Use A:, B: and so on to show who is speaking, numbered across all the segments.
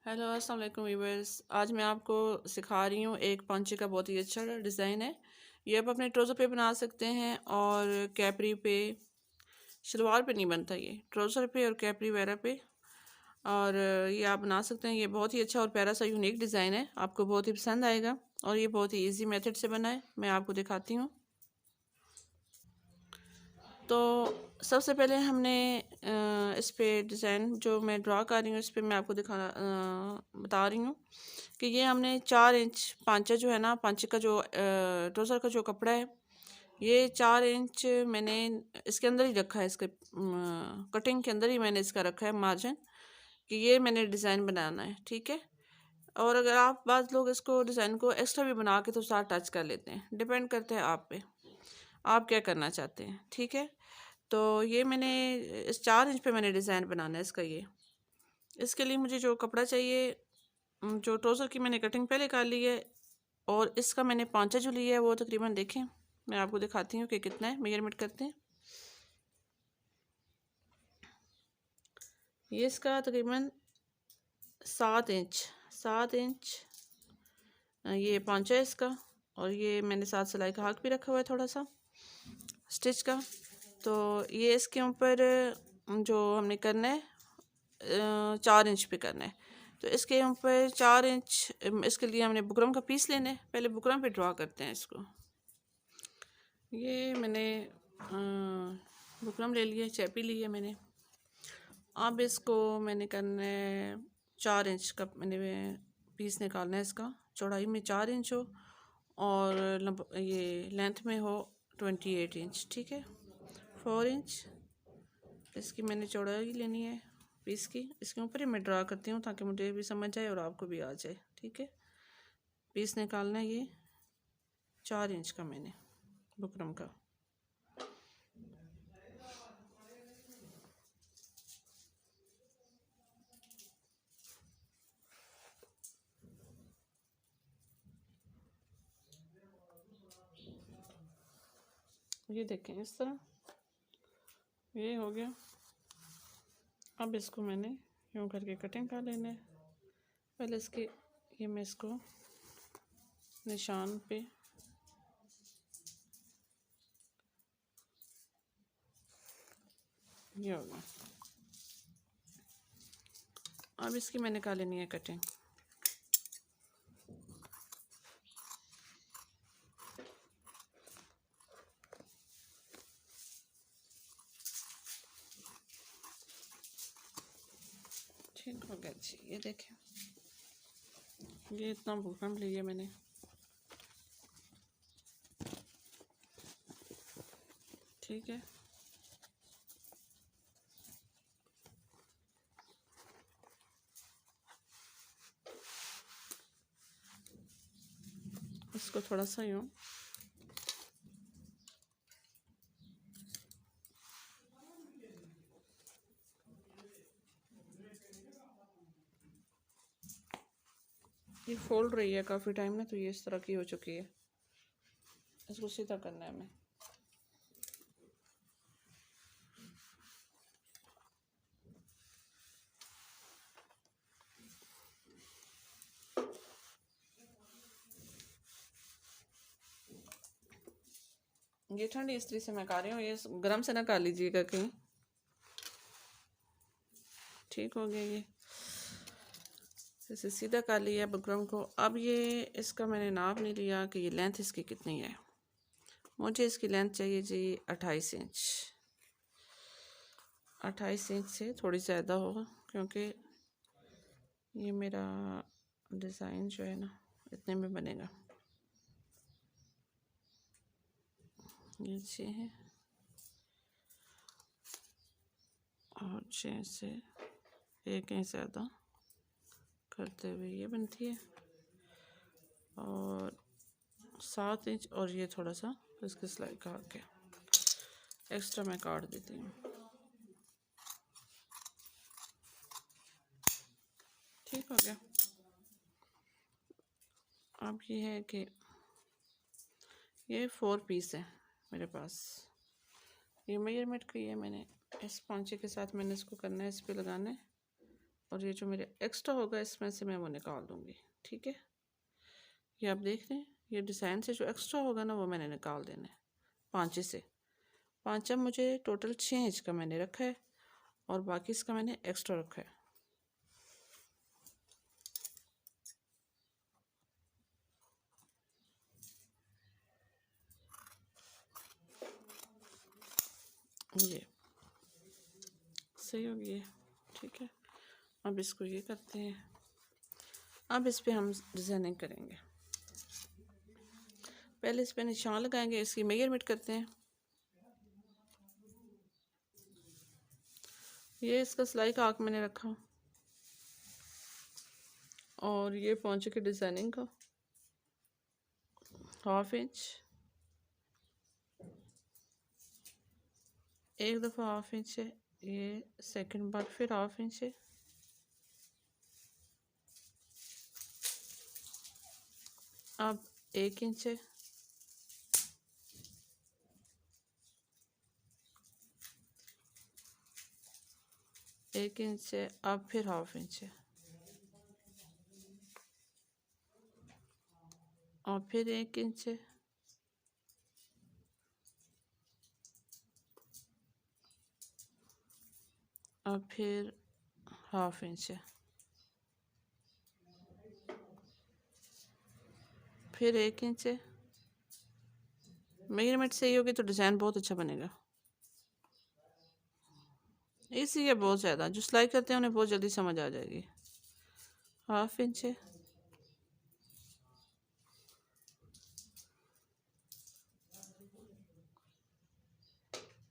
A: Hello अस्सलाम वालेकुम viewers. आज मैं आपको सिखा रही हूँ एक पंचे का बहुत ही अच्छा डिज़ाइन है। ये आप अपने ट्राउज़र पे बना सकते हैं और कैपरी पे, शलवार पे नहीं बनता, ये ट्राउज़र पे और कैपरी वगैरह पे। और ये आप बना सकते हैं। ये बहुत ही अच्छा और प्यारा सा यूनिक डिज़ाइन है, आपको बहुत ही पसंद आएगा। और ये बहुत ही ईजी मेथड से बना है, मैं आपको दिखाती हूँ। तो सबसे पहले हमने इस पे डिज़ाइन जो मैं ड्रा कर रही हूँ, इस पे मैं आपको बता रही हूँ कि ये हमने 4 इंच पांचा जो है ना, पांचे का जो ट्राउज़र का जो कपड़ा है, ये 4 इंच मैंने इसके अंदर ही रखा है। इसके कटिंग के अंदर ही मैंने इसका रखा है मार्जिन, कि ये मैंने डिज़ाइन बनाना है। ठीक है। और अगर आप बाद लोग इसको डिज़ाइन को एक्स्ट्रा भी बना के तो साथ टच कर लेते हैं, डिपेंड करते हैं आप पे, आप क्या करना चाहते हैं। ठीक है। तो ये मैंने इस 4 इंच पे मैंने डिज़ाइन बनाना है इसका। ये इसके लिए मुझे जो कपड़ा चाहिए, जो ट्राउज़र की मैंने कटिंग पहले कर ली है, और इसका मैंने पांचा जो लिया है वो तकरीबन देखें, मैं आपको दिखाती हूँ कि कितना है। मेजरमेंट करते हैं। ये इसका तकरीबन 7 इंच ये पांचा है इसका। और ये मैंने साथ सिलाई का हाक भी रखा हुआ है थोड़ा सा स्टिच का। तो ये इसके ऊपर जो हमने करना है 4 इंच पे करना है। तो इसके ऊपर 4 इंच, इसके लिए हमने बुकरम का पीस लेना है। पहले बुकरम पे ड्रा करते हैं इसको। ये मैंने बुकरम ले लिया, चैपी ली है मैंने। अब इसको मैंने करना है 4 इंच का, मैंने पीस निकालना है इसका। चौड़ाई में 4 इंच हो और ये लेंथ में हो 28 इंच। ठीक है। 4 इंच इसकी मैंने चौड़ाई लेनी है पीस की। इसके ऊपर ही मैं ड्रा करती हूँ ताकि मुझे भी समझ आए और आपको भी आ जाए। ठीक है। पीस निकालना है ये 4 इंच का मैंने बुकरम का। ये देखें इस तरह ये हो गया। अब इसको मैंने यूँ करके कटिंग कर लेना है। पहले इसके ये मैं इसको निशान पे ये होगा। अब इसकी मैंने कर लेनी है कटिंग। ठीक हो गया जी। ये देखें, ये इतना बुकरम लिया मैंने। ठीक है। इसको थोड़ा सा यूँ ये फोल्ड रही है काफ़ी टाइम में, तो ये इस तरह की हो चुकी है। इसको सीधा करना है हमें। ये ठंडी इस्त्री से मैं कर रही हूँ, ये गरम से ना कर लीजिएगा कहीं। ठीक हो गया। ये इसे सीधा कर लिया बुकरम को। अब ये इसका मैंने नाप नहीं लिया कि ये लेंथ इसकी कितनी है। मुझे इसकी लेंथ चाहिए जी 28 इंच। 28 इंच से थोड़ी ज़्यादा होगा, क्योंकि ये मेरा डिज़ाइन जो है ना इतने में बनेगा। ये 6 है और 6 से 1 इंच ज़्यादा करते हुए ये बनती है। और 7 इंच और ये थोड़ा सा इसकी सिलाई काट के एक्स्ट्रा मैं काट देती हूँ। ठीक हो गया। अब ये है कि ये 4 पीस है मेरे पास। ये मेजरमेंट की है मैंने। इस पांचे के साथ मैंने इसको करना है, इस पे लगाना है और ये जो मेरे एक्स्ट्रा होगा इसमें से मैं वो निकाल दूँगी। ठीक है, ये आप देख रहे हैं, ये डिज़ाइन से जो एक्स्ट्रा होगा ना वो मैंने निकाल देना है पाँचे से। पाँचा मुझे टोटल 6 इंच का मैंने रखा है और बाकी इसका मैंने एक्स्ट्रा रखा है। ये सही हो गया, ठीक है। अब इसको ये करते हैं, अब इस पे हम डिज़ाइनिंग करेंगे। पहले इस पे निशान लगाएंगे, इसकी मेजरमेंट करते हैं। ये इसका सिलाई का आर्क मैंने रखा और ये पहुंचे की डिज़ाइनिंग का 1/2 इंच, एक दफ़ा 1/2 इंच है, ये सेकंड बार फिर 1/2 इंच है, अब 1 इंच है, एक इंच है, अब फिर 1/2 इंच है और फिर 1 इंच है, और फिर 1/2 इंच है, फिर 1 इंच है। मेजरमेंट सही होगी तो डिज़ाइन बहुत अच्छा बनेगा। इसी है बहुत ज़्यादा, जो सिलाई करते हैं उन्हें बहुत जल्दी समझ आ जाएगी। 1/2 इंच है,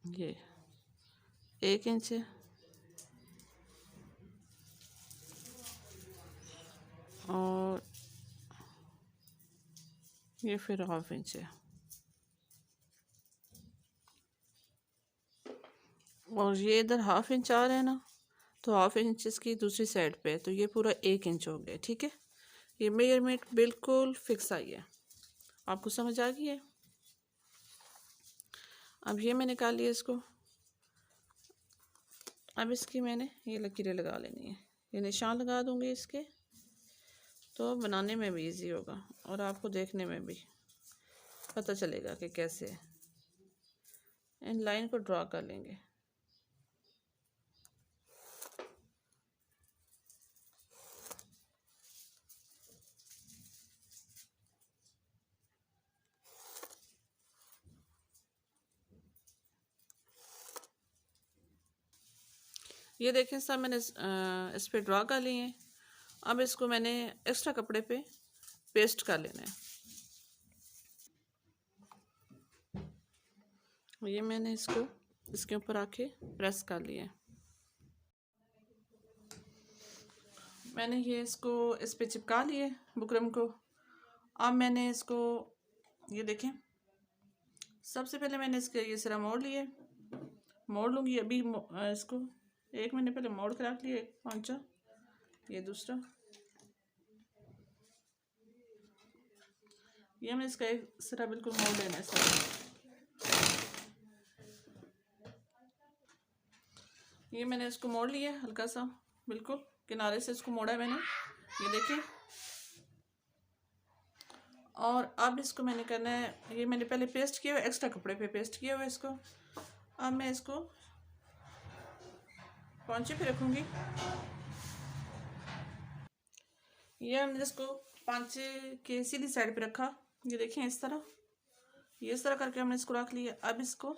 A: ये 1 इंच है और ये फिर 1/2 इंच है और ये इधर 1/2 इंच आ रहा है ना, तो 1/2 इंच इसकी दूसरी साइड पे है, तो ये पूरा 1 इंच हो गया। ठीक है, ये मेजरमेंट बिल्कुल फिक्स आई है, आपको समझ आ गई है। अब ये मैं निकाल लिया इसको, अब इसकी मैंने ये लकीरें लगा लेनी है, ये निशान लगा दूंगी इसके, तो बनाने में भी इजी होगा और आपको देखने में भी पता चलेगा कि कैसे है। इन लाइन को ड्रा कर लेंगे। ये देखें सब मैंने इस पे ड्रा कर लिए हैं। अब इसको मैंने एक्स्ट्रा कपड़े पे पेस्ट कर लेना है। ये मैंने इसको इसके ऊपर आके प्रेस कर लिया है। मैंने ये इसको इस पे चिपका लिए बुकरम को। अब मैंने इसको ये देखें, सबसे पहले मैंने इसके ये सिरा मोड़ लिए, मोड़ लूँगी अभी इसको। एक मैंने पहले मोड़ के रख लिया, एक पांचा, ये दूसरा, ये हमने इसका एक सिरा बिल्कुल मोड़ लेना है सारा। ये मैंने इसको मोड़ लिया हल्का सा, बिल्कुल किनारे से इसको मोड़ा है मैंने, ये देखें। और अब इसको मैंने करना है, ये मैंने पहले पेस्ट किया हुआ, एक्स्ट्रा कपड़े पे पेस्ट किया हुआ इसको। अब मैं इसको पौंचे पे रखूँगी। ये हमने इसको पांचे के सीधी साइड पे रखा, ये देखें इस तरह, ये इस तरह करके हमने इसको रख लिया। अब इसको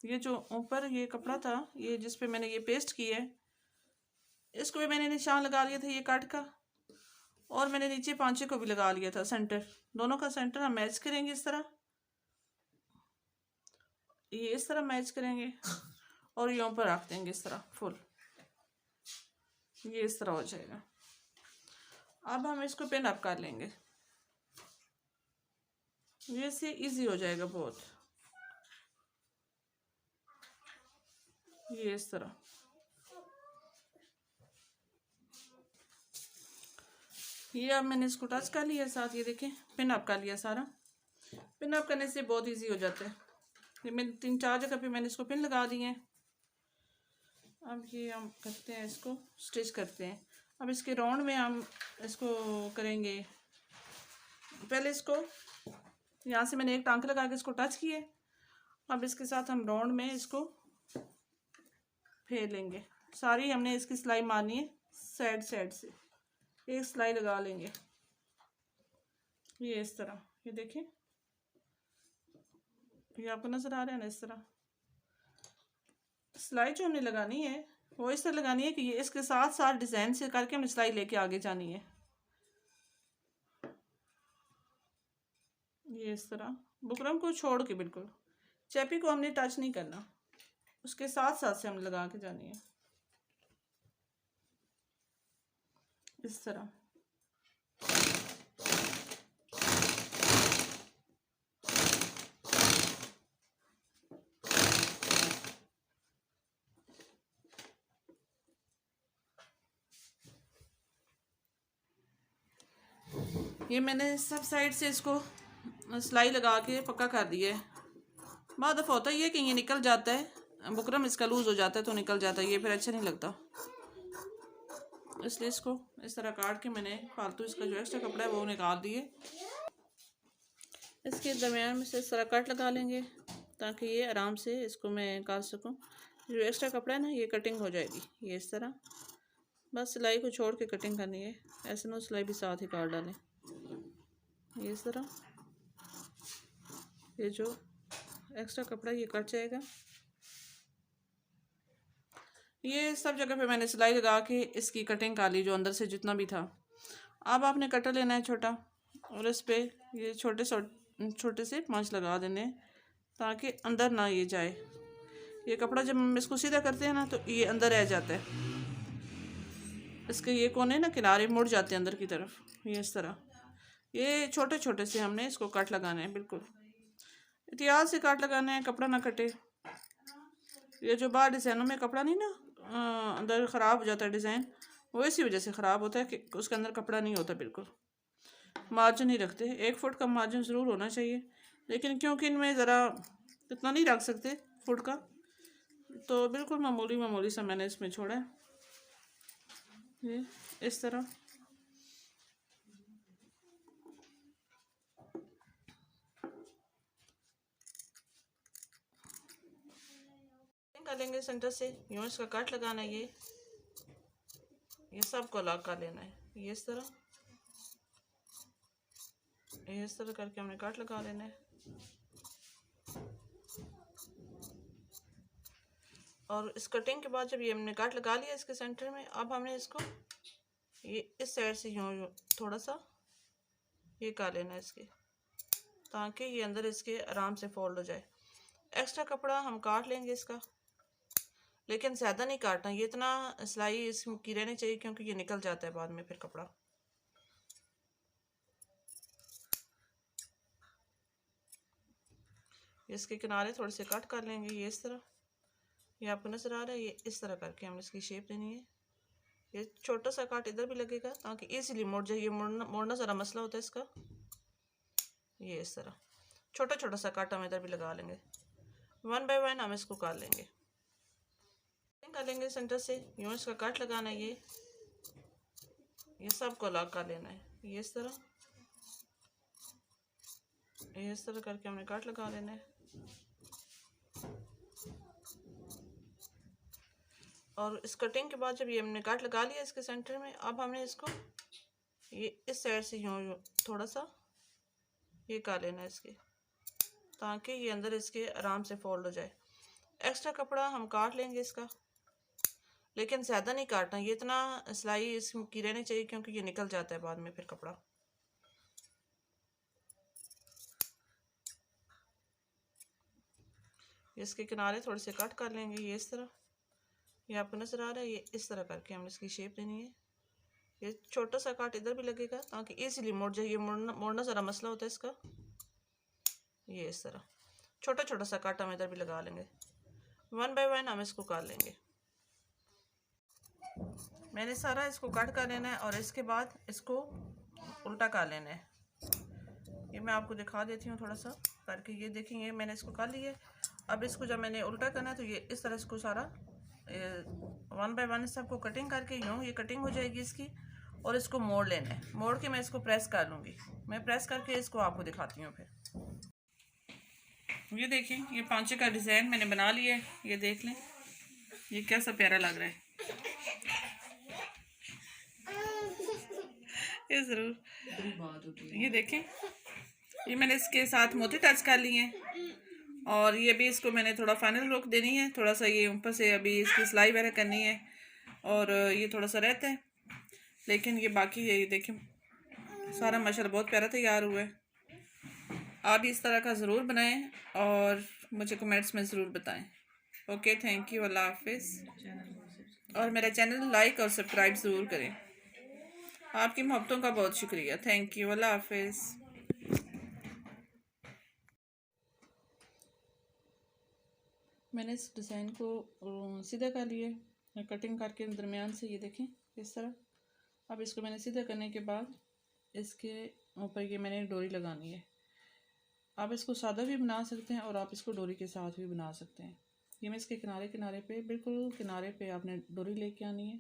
A: ये जो ऊपर ये कपड़ा था, ये जिस पे मैंने ये पेस्ट किया है, इसको भी मैंने निशान लगा लिया था ये काट का, और मैंने नीचे पांचे को भी लगा लिया था सेंटर, दोनों का सेंटर हम मैच करेंगे इस तरह, ये इस तरह मैच करेंगे और ये ऊपर रख देंगे इस तरह फुल, ये इस तरह हो जाएगा। अब हम इसको पिन अप कर लेंगे, ये से इजी हो जाएगा बहुत, ये इस तरह। ये अब मैंने इसको टच कर लिया साथ, ये देखें पिन अप कर लिया सारा। पिन अप करने से बहुत इजी हो जाता है। ये मैंने 3-4 जगह पे मैंने इसको पिन लगा दिए हैं। अब ये हम करते हैं, इसको स्टिच करते हैं। अब इसके राउंड में हम इसको करेंगे। पहले इसको यहाँ से मैंने एक टांके लगा के इसको टच किए। अब इसके साथ हम राउंड में इसको फेर लेंगे। सारी हमने इसकी सिलाई मारनी है साइड साइड से, एक सिलाई लगा लेंगे ये इस तरह। ये देखिए, ये आपको नज़र आ रहा है ना। इस तरह सिलाई जो हमने लगानी है वो इस तरह लगानी है कि ये इसके साथ साथ डिज़ाइन से करके हमने सिलाई लेके आगे जानी है। ये इस तरह बुकरम को छोड़ के, बिल्कुल चैपी को हमने टच नहीं करना, उसके साथ साथ से हम लगा के जानी है इस तरह। ये मैंने सब साइड से इसको सिलाई लगा के पक्का कर दिया है। बाद दफ़ा होता ही है कि ये निकल जाता है, बुकरम इसका लूज़ हो जाता है तो निकल जाता है, ये फिर अच्छा नहीं लगता। इसलिए इसको इस तरह काट के मैंने फालतू इसका जो एक्स्ट्रा कपड़ा है वो निकाल दिए। इसके दरमियान में से इस तरह कट लगा लेंगे ताकि ये आराम से इसको मैं काट सकूं। जो एक्स्ट्रा कपड़ा है ना ये कटिंग हो जाएगी ये इस तरह। बस सिलाई को छोड़ के कटिंग करनी है, ऐसे ना सिलाई भी साथ ही काट डालें ये इस तरह। ये जो एक्स्ट्रा कपड़ा ये कट जाएगा। ये सब जगह पे मैंने सिलाई लगा के इसकी कटिंग कर ली जो अंदर से जितना भी था। अब आपने कटर लेना है छोटा और इस पे ये छोटे से पंच लगा देने ताकि अंदर ना ये जाए। ये कपड़ा जब हम इसको सीधा करते हैं ना तो ये अंदर रह जाता है, इसके ये कोने ना किनारे मुड़ जाते हैं अंदर की तरफ ये इस तरह। ये छोटे छोटे से हमने इसको कट लगाना है, बिल्कुल एहतियात से कट लगाना है, कपड़ा ना कटे। ये जो बाहर डिज़ाइनों में कपड़ा नहीं ना अंदर ख़राब हो जाता है डिज़ाइन, वो इसी वजह से ख़राब होता है कि उसके अंदर कपड़ा नहीं होता, बिल्कुल मार्जिन नहीं रखते। 1 फुट का मार्जिन ज़रूर होना चाहिए, लेकिन क्योंकि इनमें ज़रा इतना नहीं रख सकते फुट का, तो बिल्कुल मामूली सा मैंने इसमें छोड़ा है ये इस तरह। कर लेंगे सेंटर से, यूँ इसका कट लगाना है। ये सब को लॉक कर लेना है ये इस तरह। ये इस तरह करके हमने कट लगा लेना है। और इस कटिंग के बाद जब ये हमने कट लगा लिया इसके सेंटर में, अब हमने इसको ये इस साइड से यूँ थोड़ा सा ये कर लेना है इसके, ताकि ये अंदर इसके आराम से फोल्ड हो जाए। एक्स्ट्रा कपड़ा हम काट लेंगे इसका, लेकिन ज़्यादा नहीं काटना, ये इतना सिलाई इसकी रहनी चाहिए क्योंकि ये निकल जाता है बाद में फिर कपड़ा। इसके किनारे थोड़े से कट कर लेंगे ये इस तरह। ये आपको नज़र आ रहा है, ये इस तरह करके हमने इसकी शेप देनी है। ये छोटा सा काट इधर भी लगेगा ताकि इजीली मुड़ जाए, ये मोड़ना ज़रा मसला होता है इसका। ये इस तरह छोटा छोटा सा काट हम इधर भी लगा लेंगे। 1 बाय 1 हम इसको कर लेंगे सेंटर से, यूँ इसका कट लगाना है। ये सब को लॉक कर लेना है ये इस तरह। ये इस तरह करके हमने कट लगा लेना है। और इस कटिंग के बाद जब ये हमने कट लगा लिया इसके सेंटर में, अब हमने इसको ये इस साइड से यूँ थोड़ा सा ये कर लेना है इसके, ताकि ये अंदर इसके आराम से फोल्ड हो जाए। एक्स्ट्रा कपड़ा हम काट लेंगे इसका, लेकिन ज़्यादा नहीं काटना, ये इतना सिलाई इसकी रहनी चाहिए क्योंकि ये निकल जाता है बाद में फिर कपड़ा। इसके किनारे थोड़े से कट कर लेंगे ये इस तरह। ये आपको नज़र आ रहा है, ये इस तरह करके हमने इसकी शेप देनी है। ये छोटा सा काट इधर भी लगेगा ताकि इजीली मुड़ जाए, ये मोड़ना ज़रा मसला होता है इसका। ये इस तरह छोटा छोटा सा काट हम इधर भी लगा लेंगे। 1 बाय 1 हम इसको कर लेंगे। मैंने सारा इसको कट कर लेना है और इसके बाद इसको उल्टा कर लेना है। ये मैं आपको दिखा देती हूँ थोड़ा सा करके। ये देखेंगे मैंने इसको कर लिया है। अब इसको जब मैंने उल्टा करना है तो ये इस तरह इसको सारा 1 बाय 1 सबको कटिंग करके यूँ ये कटिंग हो जाएगी इसकी, और इसको मोड़ लेना है। मोड़ के मैं इसको प्रेस कर लूँगी। मैं प्रेस करके इसको आपको दिखाती हूँ फिर। ये देखिए, ये पांचे का डिज़ाइन मैंने बना लिया है। ये देख लें, ये कैसा प्यारा लग रहा है। ये ज़रूर, ये देखें, ये मैंने इसके साथ मोती टच कर लिए हैं, और ये भी इसको मैंने थोड़ा फाइनल लुक देनी है। थोड़ा सा ये ऊपर से अभी इसकी सिलाई वगैरह करनी है, और ये थोड़ा सा रहता है, लेकिन ये बाकी है। ये देखें, सारा माशाल्लाह बहुत प्यारा तैयार हुआ है। आप इस तरह का ज़रूर बनाएं और मुझे कमेंट्स में ज़रूर बताएं। ओके, थैंक यू, अल्लाह हाफिज़। और मेरा चैनल लाइक और सब्सक्राइब ज़रूर करें। आपकी मोहब्बतों का बहुत शुक्रिया। थैंक यू, अल्लाह हाफिज़। मैंने इस डिज़ाइन को सीधा कर लिया, कटिंग करके दरमियान से, ये देखें इस तरह। अब इसको मैंने सीधा करने के बाद इसके ऊपर ये मैंने डोरी लगानी है। आप इसको सादा भी बना सकते हैं और आप इसको डोरी के साथ भी बना सकते हैं। ये मैं इसके किनारे किनारे पे, बिल्कुल किनारे पे आपने डोरी लेके आनी है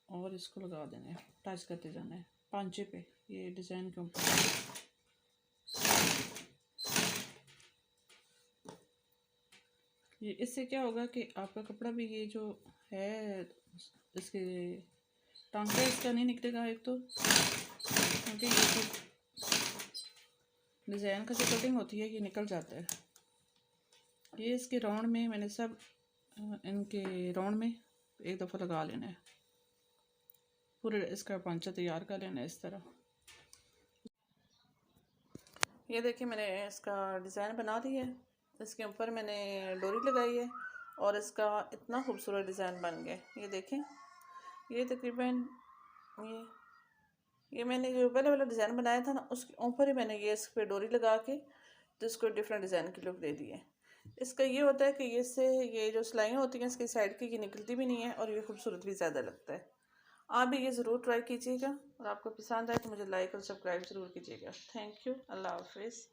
A: और इसको लगा देना है, टच करते जाना है पांचे पे, ये डिज़ाइन के ऊपर। ये इससे क्या होगा कि आपका कपड़ा भी, ये जो है इसके टांका इसका नहीं निकलेगा एक तो, क्योंकि ये जो डिज़ाइन का जो कटिंग होती है ये निकल जाता है। ये इसके राउंड में मैंने सब इनके राउंड में एक दफ़ा लगा लेना है, पूरे इसका पांचा तैयार कर लेना है इस तरह। ये देखिए, मैंने इसका डिज़ाइन बना दिया है। इसके ऊपर मैंने डोरी लगाई है और इसका इतना खूबसूरत डिज़ाइन बन गया। ये देखें, ये तकरीबन ये मैंने जो पहले वाला डिज़ाइन बनाया था ना, उसके ऊपर ही मैंने ये इस पर डोरी लगा के तो इसको डिफरेंट डिज़ाइन की लुक दे दी है। इसका ये होता है कि ये से ये जो सिलाइयाँ होती हैं इसकी साइड की, ये निकलती भी नहीं है और ये खूबसूरत भी ज़्यादा लगता है। आप भी ये ज़रूर ट्राई कीजिएगा, और आपको पसंद आए तो मुझे लाइक और सब्सक्राइब ज़रूर कीजिएगा। थैंक यू, अल्लाह हाफिज़।